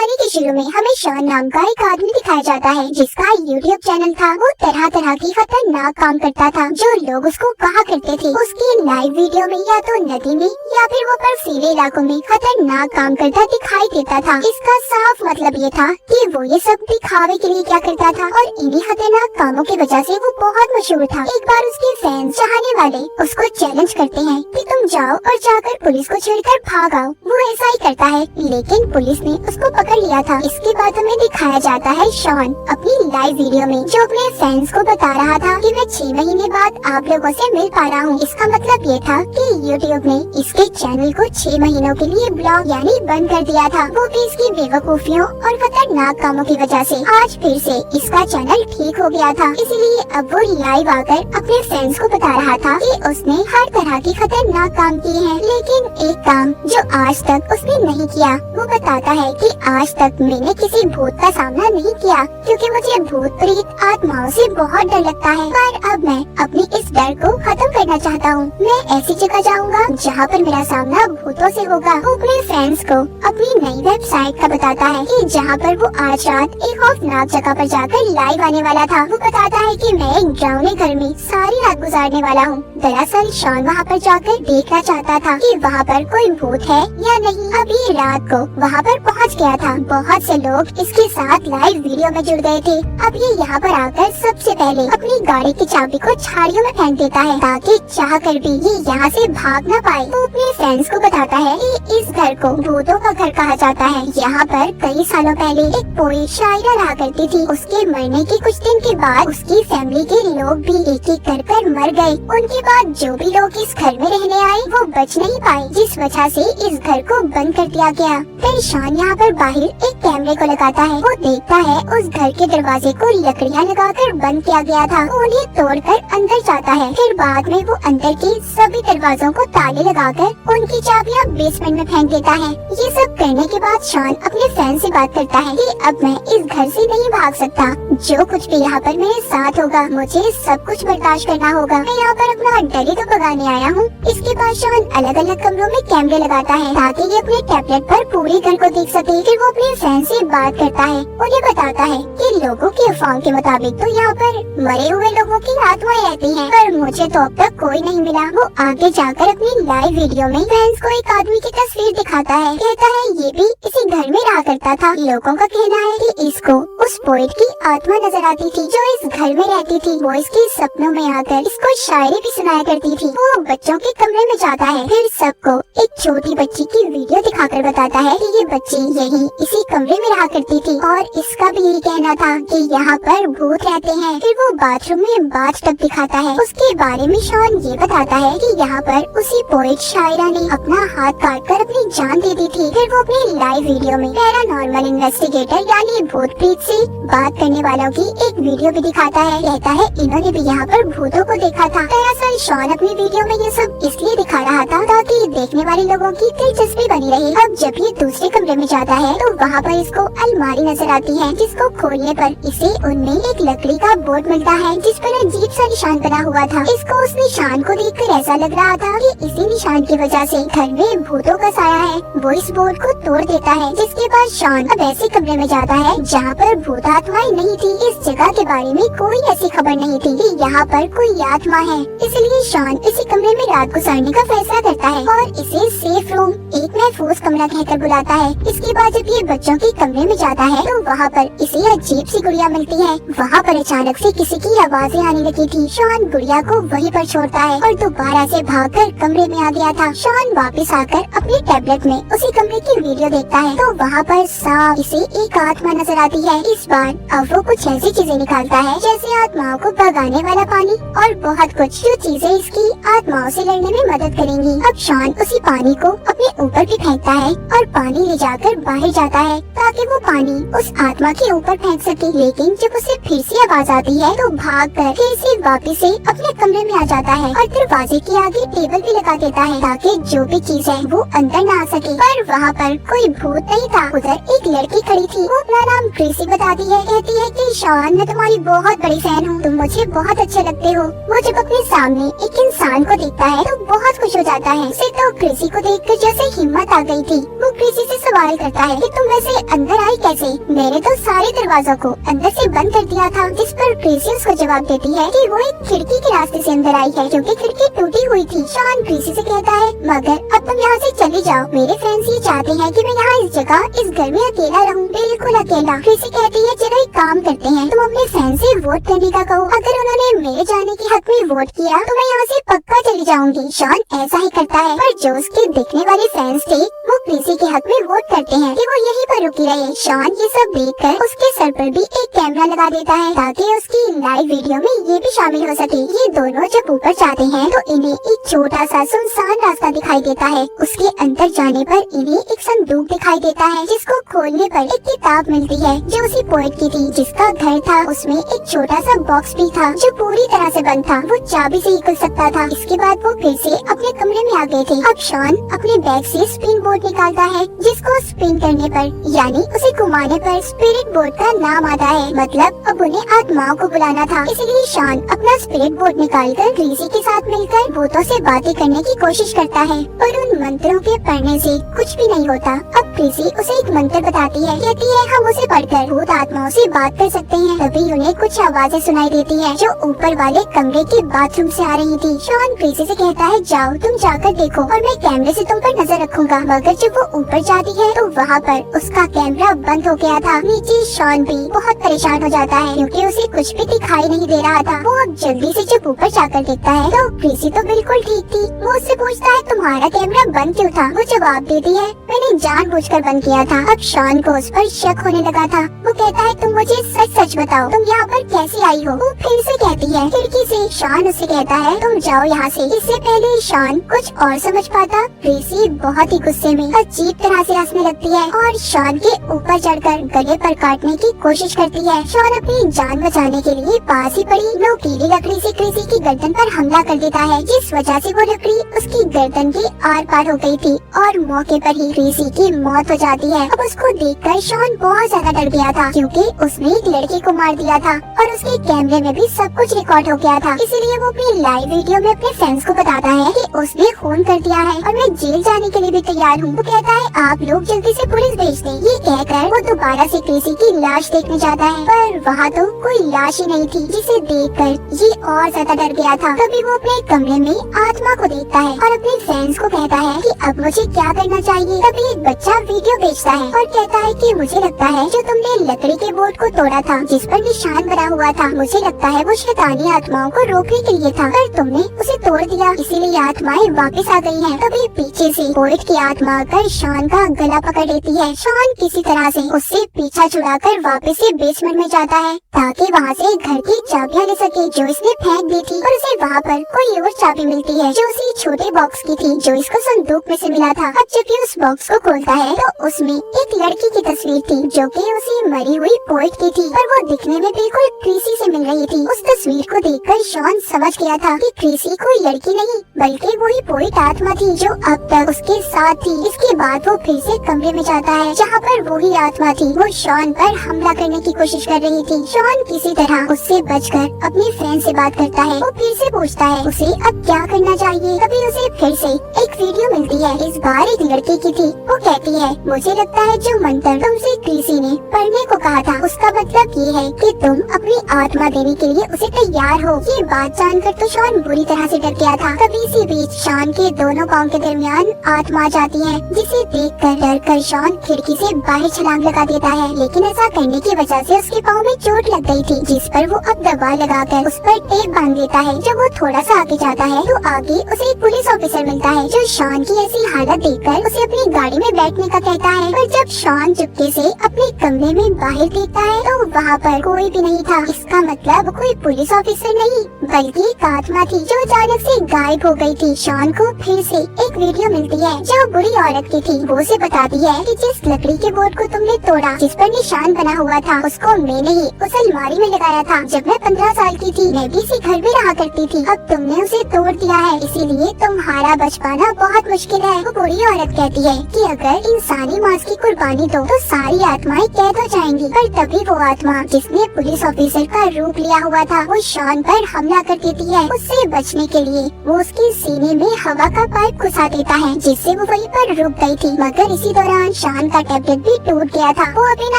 कहानी के शुरू में हमें शॉन नाम का एक आदमी दिखाया जाता है जिसका यूट्यूब चैनल था। वो तरह तरह की खतरनाक काम करता था जो लोग उसको कहा करते थे। उसकी लाइव वीडियो में या तो नदी में या फिर वो बर्फीले इलाकों में खतरनाक काम करता दिखाई देता था। इसका साफ मतलब ये था कि वो ये सब दिखावे के लिए क्या करता था और इन्हीं खतरनाक कामों की वजह से वो बहुत मशहूर था। एक बार उसके फैंस चाहने वाले उसको चैलेंज करते हैं कि तुम जाओ और जाकर पुलिस को छेड़कर भाग आओ। वो ऐसा ही करता है, लेकिन पुलिस ने उसको पकड़ लिया था। इसके बाद हमें दिखाया जाता है शॉन अपनी लाइव वीडियो में जो अपने फैंस को बता रहा था कि मैं 6 महीने बाद आप लोगों से मिल पा रहा हूँ। इसका मतलब ये था कि यूट्यूब ने इसके चैनल को 6 महीनों के लिए ब्लॉक यानी बंद कर दिया था। वो भी इसकी बेवकूफियों और खतरनाक कामों की वजह से। आज फिर से इसका चैनल ठीक हो गया था, इसलिए अब वो लाइव आकर अपने फैंस को बता रहा था कि उसने हर तरह की खतरनाक काम किए हैं, लेकिन एक काम जो आज तक उसने नहीं किया। वो बताता है कि आज तक मैंने किसी भूत का सामना नहीं किया क्योंकि मुझे भूत प्रेत आत्माओं से बहुत डर लगता है, पर अब मैं अपनी इस डर को खत्म करना चाहता हूँ। मैं ऐसी जगह जाऊँगा जहाँ पर मेरा सामना भूतों से होगा। वो अपने फैंस को अपनी नई वेबसाइट का बताता है कि जहाँ पर वो आज रात एक खौफनाक जगह पर जाकर लाइव आने वाला था। वो बताता है कि मैं एक डरावने घर में सारी रात गुजारने वाला हूँ। दरअसल शॉन वहाँ पर जाकर देखना चाहता था कि वहाँ पर कोई भूत है या नहीं। अभी रात को वहाँ पर पहुँच गया था। बहुत से लोग इसके साथ लाइव वीडियो में जुड़ गए थे। अब ये यहाँ पर आकर सबसे पहले अपनी गाड़ी की चाबी को झाड़ियों में फेंक देता है ताकि चाह कर भी ये यहाँ से भाग न पाए। वो अपने फ्रेंड्स को बताता है कि इस घर को भूतों का घर कहा जाता है। यहाँ पर कई सालों पहले एक पोएट शायरा रहा करती थी। उसके मरने के कुछ दिन के बाद उसकी फैमिली के लोग भी एक एक कर मर गए। उनके बाद जो भी लोग इस घर में रहने आए वो बच नहीं पाए, जिस वजह से इस घर को बंद कर दिया गया। फिर शॉन यहाँ पर बाहर एक कैमरे को लगाता है। वो देखता है उस घर के दरवाजे को लकड़ियाँ लगाकर बंद किया गया था। वो उन्हें तोड़कर अंदर जाता है। फिर बाद में वो अंदर के सभी दरवाजों को ताले लगाकर उनकी चाबियाँ बेसमेंट में फेंक देता है। ये सब करने के बाद शॉन अपने फैन से बात करता है कि अब मैं इस घर से नहीं भाग सकता। जो कुछ भी यहाँ पर मेरे साथ होगा मुझे सब कुछ बर्दाश्त करना होगा। मैं यहाँ पर अपना डर ही तो भगाने आया हूँ। इसके बाद शॉन अलग अलग कमरों में कैमरे लगाता है ताकि ये अपने टैबलेट पर पूरे घर को देख सके। फिर वो अपने फैन से बात करता है और ये बताता है कि लोगों की अफवाहों के मुताबिक तो यहाँ पर मरे हुए लोगों की आत्माएं रहती हैं, पर मुझे तो अब तक कोई नहीं मिला। वो आगे जाकर अपनी लाइव वीडियो में फैंस को एक आदमी की तस्वीर दिखाता है। कहता है ये भी इसी घर में रहा करता था। लोगों का कहना है कि इसको उस पोएट की आत्मा नजर आती थी जो इस घर में रहती थी। वो इसके सपनों में आकर इसको शायरी भी सुनाया करती थी। वो बच्चों के कमरे में जाता है, फिर सबको एक छोटी बच्ची की वीडियो दिखाकर बताता है कि ये बच्ची यही इसी कमरे में रहा करती थी और इसका भी यही कहना था कि यहाँ पर भूत रहते हैं। फिर वो बाथरूम में बाथटब दिखाता है। उसके बारे में शॉन ये बताता है कि यहाँ पर उसी पोएट शायरा ने अपना हाथ काटकर अपनी जान दे दी थी। फिर वो अपनी लाइव वीडियो में पैरानॉर्मल इन्वेस्टिगेटर यानी भूत प्रेत से बात करने वालों की एक वीडियो भी दिखाता है। कहता है इन्होंने भी यहाँ पर भूतों को देखा था। दरअसल शॉन अपनी वीडियो में ये सब इसलिए दिखा रहा था ताकि देखने वाले लोगों की दिलचस्पी बनी रहे। अब जब ये दूसरे कमरे में जाता है तो वहाँ पर इसको अलमारी नजर आती है, जिसको खोलने पर इसे उनमें एक लकड़ी का बोर्ड मिलता है जिस पर अजीब सा निशान बना हुआ था। इसको उस निशान को देखकर ऐसा लग रहा था कि इसी निशान की वजह से घर में भूतों का साया है। वो इस बोर्ड को तोड़ देता है, जिसके बाद शॉन अब ऐसे कमरे में जाता है जहाँ पर भूत आत्माएं नहीं थी। इस जगह के बारे में कोई ऐसी खबर नहीं थी कि यहाँ पर कोई आत्मा है, इसलिए शॉन इसी कमरे में रात गुजारने का फैसला करता है और इसे सेफ रूम एक महफूज कमरा कहकर बुलाता है। इसके बाद जब ये बच्चों के कमरे में जाता है तो वहाँ पर इसे अजीब सी गुड़िया मिलती है। वहाँ पर अचानक से किसी की आवाजें आने लगी थी। शॉन गुड़िया को वहीं पर छोड़ता है और दोबारा से भागकर कमरे में आ गया था। शॉन वापस आकर अपने टैबलेट में उसी कमरे की वीडियो देखता है तो वहाँ पर साफ इसे एक आत्मा नजर आती है। इस बार अब वो कुछ ऐसी चीजें निकालता है जैसे आत्माओं को भगाने वाला पानी और बहुत कुछ जो चीजें इसकी आत्माओं से लड़ने में मदद करेंगी। अब शॉन उसी पानी को अपने ऊपर भी फेंकता है और पानी ले जाकर बाहर जाता है ताकि वो पानी उस आत्मा के ऊपर फेंक सके। लेकिन जब उसे फिर से आवाज आती है तो भागकर फिर से वापस से अपने कमरे में आ जाता है और दरवाजे के आगे टेबल भी लगा देता है ताकि जो भी चीज है वो अंदर न आ सके। पर वहाँ पर कोई भूत नहीं था। उधर एक लड़की खड़ी थी। वो अपना नाम ट्रेसी बताती है। कहती है कि शॉन मैं तुम्हारी बहुत बड़ी फैन हूँ, तुम मुझे बहुत अच्छे लगते हो। वो जब अपने सामने एक इंसान को देखता है तो बहुत खुश हो जाता है। उसे तो क्रिसी को देखकर जैसे हिम्मत आ गई थी। वो क्रिसी से सवाल करता है कि तुम वैसे अंदर आई कैसे? मैंने तो सारे दरवाजों को अंदर से बंद कर दिया था। जिस पर ट्रेसी उसको जवाब देती है कि वो एक खिड़की के रास्ते से अंदर आई है क्योंकि खिड़की टूटी हुई थी। शॉन ट्रेसी से कहता है मगर अब तुम यहाँ से चली जाओ, मेरे फ्रेंड्स ये चाहते हैं कि मैं यहाँ इस जगह इस घर में अकेला रहूँ, बिल्कुल अकेला। ट्रेसी कहती है चलो एक काम करते हैं, तुम अपने फ्रेंड्स से वोट करने का कहो, अगर उन्होंने मेरे जाने के हक में वोट किया तो मैं यहाँ से पक्का चली जाऊंगी। शॉन ऐसा ही करता है पर जो उसके दिखने वाले फ्रेंड्स थे वो ट्रेसी के हक में वोट करते हैं कि वो यहीं पर रुकी रहे। शॉन ये सब देखकर उसके सर पर भी एक कैमरा लगा देता है ताकि उसकी लाइव वीडियो में ये भी शामिल हो सके। ये दोनों जब ऊपर जाते हैं तो इन्हें एक छोटा सा सुनसान रास्ता दिखाई देता है। उसके अंदर जाने पर इन्हें एक संदूक दिखाई देता है जिसको खोलने पर एक किताब मिलती है जो उसी पोएट की थी जिसका घर था। उसमें एक छोटा सा बॉक्स भी था जो पूरी तरह से बंद था, वो चाबी से ही खुल सकता था। इसके बाद वो फिर से अपने कमरे में आ गए थे। अब शॉन अपने बैग से स्पिन बोर्ड निकालता है जिसको स्पिन करने पर यानी उसे घुमाने पर स्पिरिट बोर्ड का नाम आता है, मतलब अब उन्हें आत्माओं को बुलाना था। इसलिए शॉन अपना स्पिरिट बोर्ड निकालकर ट्रेसी के साथ मिलकर भूतों से बातें करने की कोशिश करता है पर उन मंत्रों के पढ़ने से कुछ भी नहीं होता। अब ट्रेसी उसे एक मंत्र बताती है, कहती है हम उसे पढ़कर भूत आत्माओं से बात कर सकते हैं। तभी उन्हें कुछ आवाजें सुनाई देती है जो ऊपर वाले कमरे के बाथरूम से आ रही थी। शॉन ट्रेसी से कहता है जाओ तुम जाकर देखो और मैं कैमरे से तुम पर नजर रखूंगा। मगर जब वो ऊपर जाती है तो वहाँ पर उसका कैमरा बंद हो गया था। नीचे शॉन भी बहुत परेशान हो जाता है क्योंकि उसे कुछ भी दिखाई नहीं दे रहा था। वो अब जल्दी से जब ऊपर जाकर देखता है तो ट्रेसी तो बिल्कुल ठीक थी। वो उससे पूछता है तुम्हारा कैमरा बंद क्यों था? वो जवाब देती है मैंने जानबूझकर बंद किया था। अब शॉन को उस पर शक होने लगा था। वो कहता है तुम मुझे सच सच बताओ तुम यहाँ पर कैसे आई हो? वो फिर से कहती है खिड़की से। शॉन उससे कहता है तुम जाओ यहाँ से। इससे पहले शॉन कुछ और समझ पाता ट्रेसी बहुत ही गुस्से में अजीब तरह से हंसने लगती है और शॉन के ऊपर चढ़कर गले पर काटने की कोशिश करती है। शॉन अपनी जान बचाने के लिए पास ही पड़ी नोकीली लकड़ी से ट्रेसी की गर्दन पर हमला कर देता है जिस वजह से वो लकड़ी उसकी गर्दन के आर पार हो गई थी और मौके पर ही ट्रेसी की मौत हो जाती है। अब उसको देखकर शॉन बहुत ज्यादा डर गया था क्योंकि उसने एक लड़के को मार दिया था और उसके कैमरे में भी सब कुछ रिकॉर्ड हो गया था। इसीलिए वो अपनी लाइव वीडियो में अपने फ्रेंड्स को बताता है कि उसने खून कर दिया है और मैं जेल जाने के लिए भी तैयार हूँ। वो कहता है आप लोग जल्दी से पुलिस भेज दें। ये कहकर वो दोबारा से ट्रेसी की लाश देखने जाता है पर वहाँ तो कोई लाश ही नहीं थी जिसे देखकर ये और ज्यादा डर गया था। तभी वो अपने कमरे में आत्मा को देखता है और अपने फ्रेंड्स को कहता है कि अब मुझे क्या करना चाहिए। तभी एक बच्चा वीडियो भेजता है और कहता है कि मुझे लगता है जो तुमने लकड़ी के बोर्ड को तोड़ा था जिस पर निशान बना हुआ था, मुझे लगता है वो शैतानी आत्माओं को रोकने के लिए था पर तुमने उसे तोड़ दिया इसीलिए आत्माएं वापस आ गई हैं। तभी पीछे से पोएट की आत्मा आकर शॉन का गला पकड़ लेती है। शॉन किसी तरह से उससे पीछा छुड़ाकर वापस से बेसमेंट में जाता है ताकि वहाँ से घर की चाबियां ले सके जो इसने फेंक दी थी और उसे वहाँ पर कोई और चाबी मिलती है जो उसी छोटे बॉक्स की थी जो इसको संदूक में से मिला था। अब जब ये उस बॉक्स को खोलता है तो उसमें एक लड़की की तस्वीर थी जो कि उसी मरी हुई पोएट की थी पर वो दिखने में बिल्कुल ट्रेसी से मिल रही थी। उस तस्वीर को देखकर शॉन समझ गया था कि ट्रेसी कोई लड़की नहीं बल्कि वही पोएट आत्मा थी जो अब तक उसके साथ थी। इसके बाद वो फिर से कमरे में जाता है जहाँ पर वही आत्मा थी। वो शॉन पर हमला करने की कोशिश कर रही थी। शॉन किसी तरह उससे बचकर अपनी फ्रेंड से बात करता है। वो फिर से पूछता है उसे अब क्या करना चाहिए। तभी उसे फिर से एक वीडियो मिलती है, इस बार एक लड़की की थी। वो कहती है मुझे लगता है जो मंत्र तुमसे ट्रेसी ने पढ़ने को कहा था उसका मतलब ये है कि तुम अपनी आत्मा देने के लिए उसे तैयार हो। ये बात जानकर तो शॉन बुरी तरह से डर गया था। तभी इसी बीच शॉन के दोनों पाँव के दरमियान आत्मा जाती है जिसे देखकर डरकर शॉन खिड़की से बाहर छलांग लगा देता है लेकिन ऐसा करने की वजह से उसके पाँव में चोट लग गई थी जिस पर वो अब दवा लगाकर उस पर टेप बांध देता है। जब वो थोड़ा सा आगे जाता है तो आगे उसे एक पुलिस ऑफिसर मिलता है जो शॉन की ऐसी हालत देखकर उसे अपनी गाड़ी में बैठने का कहता है। पर जब शॉन चुपके से अपने कमरे में बाहर देखता है तो वहाँ पर कोई भी नहीं था। इसका मतलब कोई पुलिस ऑफिसर नहीं बल्कि एक आत्मा थी जो अचानक से गायब हो गई थी। शॉन को फिर से एक वीडियो मिलती है जो बुरी औरत की थी। वो उसे बताती है कि जिस लकड़ी के बोर्ड को तुमने तोड़ा जिस पर निशान बना हुआ था उसको मैंने ही उस अलमारी में लगाया था जब मैं 15 साल की थी। मैं भी इसी घर में रहा करती थी। अब तुमने उसे तोड़ दिया है इसीलिए तुम्हारा बच पाना बहुत मुश्किल है। वो बुरी औरत कहती है कि अगर इंसानी मांस की कुर्बानी दो तो सारी आत्माएं कैद हो जाएंगी। पर तभी वो आत्मा जिसने पुलिस ऑफिसर का रूप लिया हुआ था, वो शॉन पर हमला कर देती है। उससे बचने के लिए वो उसके सीने में हवा का पाइप घुसा देता है, जिससे वो वहीं पर रुक गई थी। मगर इसी दौरान शॉन का टैबलेट भी टूट गया था। वो अब इन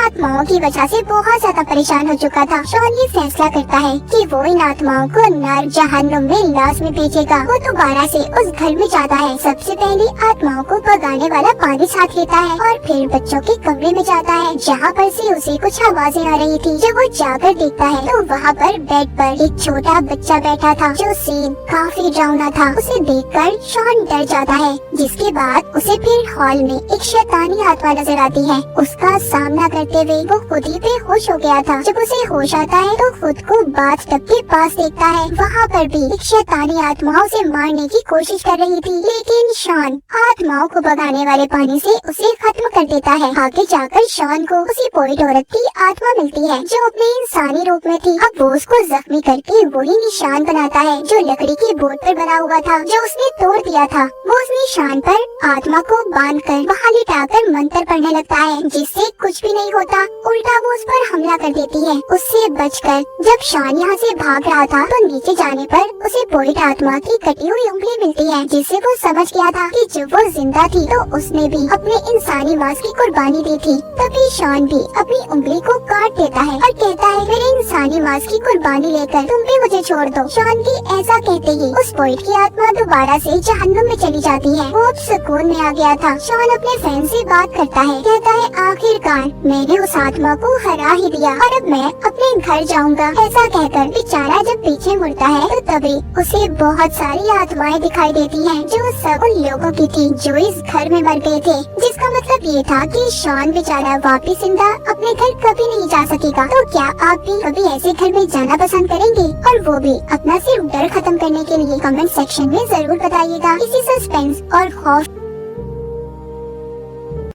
आत्माओं की वजह से बहुत ज्यादा परेशान हो चुका था। शॉन ये फैसला करता है कि वो इन आत्माओं को नर जहन्नुम में लाश में भेजेगा। वो दोबारा से उस घर में जाता है। सबसे पहले आत्माओं को भगाने वाला पानी साथ लेता है और फिर बच्चों के कमरे में जाता है, जहाँ पर से उसे कुछ आवाजें आ रही थी। जब वो जाकर देखता है तो वहाँ पर बेड पर एक छोटा बच्चा बैठा था, जो सीन काफी डरावना था। उसे देखकर शॉन डर जाता है, जिसके बाद उसे फिर हॉल में एक शैतानी आत्मा नजर आती है। उसका सामना करते हुए वो खुद ही बेहोश हो गया था। जब उसे होश आता है तो खुद को बाथटब के पास देखता है। वहाँ पर भी एक शैतानी आत्मा उसे मारने की कोशिश कर रही थी, लेकिन शॉन आत्माओं को भगाने वाले पानी से उसे खत्म कर देता है। आगे जाकर शॉन को उसी पोइट औरत की आत्मा मिलती है, जो अपने इंसानी रूप में थी। अब वो उसको जख्मी करके वही निशान बनाता है, जो लकड़ी की बोट पर बना हुआ था, जो उसने तोड़ दिया था। वो उस निशान पर आत्मा को बांधकर वहाँ लिटाकर मंत्र पढ़ने लगता है, जिससे कुछ भी नहीं होता। उल्टा वो उस पर हमला कर देती है। उससे बचकर जब शॉन यहाँ से भाग रहा था तो नीचे जाने पर उसे पोइट आत्मा की कटी हुई उंगली मिलती है, जिससे वो समझ गया था कि जब वो जिंदा थी तो उसने भी अपने इंसानी मांस की कुर्बानी दी थी। तभी शॉन भी अपनी उंगली को काट देता है और कहता है, मेरे इंसानी मांस की कुर्बानी लेकर तुम भी मुझे छोड़ दो। शॉन की ऐसा कहते ही उस पोइट की आत्मा दोबारा से जहन्नुम में चली जाती है। वो अब सुकून में आ गया था। शॉन अपने फ्रेंड से बात करता है, कहता है, आखिरकार मैंने उस आत्मा को हरा ही दिया और अब मैं अपने घर जाऊंगा। ऐसा कहकर बेचारा जब पीछे मुड़ता है तो तभी उसे बहुत सारी आत्माएं दिखाई देती हैं, जो सब उन लोगों की थी जो इस घर में मर गए थे। जिसका मतलब ये था कि शॉन बेचारा वापिस जिंदा अपने घर कभी नहीं जा सकेगा। तो क्या आप भी कभी ऐसे घर में जाना पसंद करेंगे, और वो भी अपना सिर्फ डर खत्म करने के लिए? कमेंट सेक्शन में जरूर बताइएगा। इसी सस्पेंस और खौफ